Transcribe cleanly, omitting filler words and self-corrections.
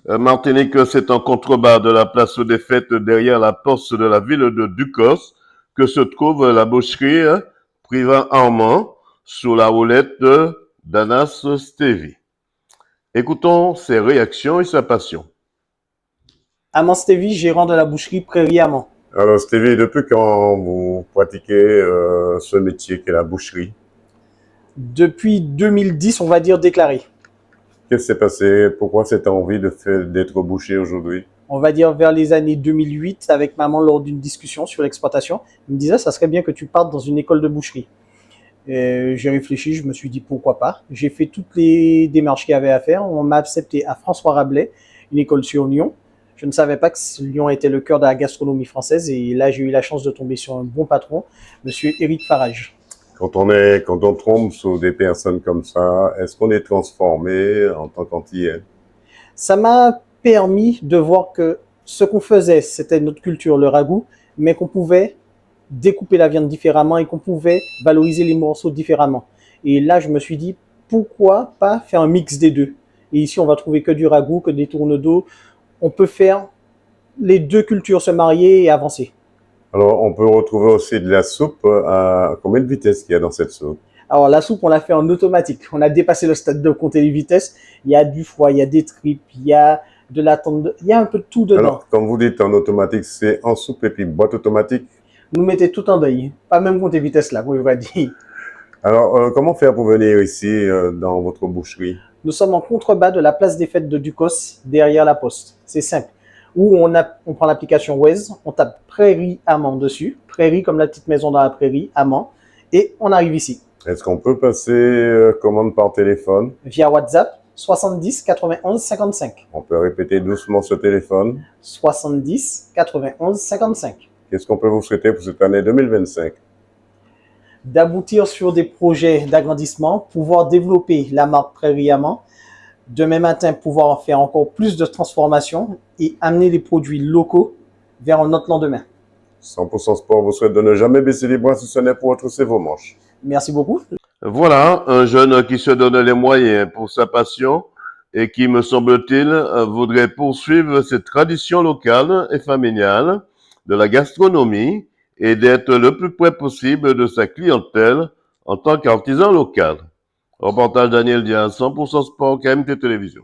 Martinique, c'est en contrebas de la place des Fêtes, derrière la poste de la ville de Ducos, que se trouve la boucherie Privat Armand, sous la houlette d'Anas Stevie. Écoutons ses réactions et sa passion. Amand Stevie, gérant de la boucherie Prairie Amand. Alors Stevie, depuis quand vous pratiquez ce métier qu'est la boucherie? Depuis 2010, on va dire déclaré. Qu'est-ce qui s'est passé? Pourquoi cette envie d'être boucher aujourd'hui? On va dire vers les années 2008, avec maman lors d'une discussion sur l'exploitation. Il me disait, ça serait bien que tu partes dans une école de boucherie. J'ai réfléchi, je me suis dit pourquoi pas. J'ai fait toutes les démarches qu'il y avait à faire. On m'a accepté à François Rabelais, une école sur Lyon. Je ne savais pas que Lyon était le cœur de la gastronomie française et là j'ai eu la chance de tomber sur un bon patron, monsieur Éric Farage. Quand on tombe sur des personnes comme ça, est-ce qu'on est transformé en tant qu'Antillais? Ça m'a permis de voir que ce qu'on faisait, c'était notre culture, le ragoût, mais qu'on pouvait découper la viande différemment et qu'on pouvait valoriser les morceaux différemment. Et là, je me suis dit, pourquoi pas faire un mix des deux? Et ici, on va trouver que du ragoût, que des tournes d'eau. On peut faire les deux cultures se marier et avancer. Alors, on peut retrouver aussi de la soupe. À combien de vitesses qu'il y a dans cette soupe? Alors, la soupe, on l'a fait en automatique. On a dépassé le stade de compter les vitesses. Il y a du foie, il y a des tripes, il y a de la tendre, il y a un peu de tout dedans. Alors, comme vous dites en automatique, c'est en soupe et puis boîte automatique? Nous mettez tout en deuil. Pas même compter vitesse là, vous va dire. Alors, comment faire pour venir ici dans votre boucherie? Nous sommes en contrebas de la place des Fêtes de Ducos, derrière la poste. C'est simple. Où on prend l'application Waze, on tape Prairie Amand dessus, Prairie comme la petite maison dans la prairie, Amand, et on arrive ici. Est-ce qu'on peut passer commande par téléphone? Via WhatsApp, 70 91 55. On peut répéter doucement ce téléphone. 70 91 55. Qu'est-ce qu'on peut vous souhaiter pour cette année 2025? D'aboutir sur des projets d'agrandissement, pouvoir développer la marque Prairie Amand, demain matin pouvoir en faire encore plus de transformations et amener les produits locaux vers un autre lendemain. 100% Sport vous souhaite de ne jamais baisser les bras si ce n'est pour retrousser vos manches. Merci beaucoup. Voilà, un jeune qui se donne les moyens pour sa passion et qui, me semble-t-il, voudrait poursuivre cette tradition locale et familiale de la gastronomie et d'être le plus près possible de sa clientèle en tant qu'artisan local. Reportage Daniel Diaz, 100% Sport, KMT Télévision.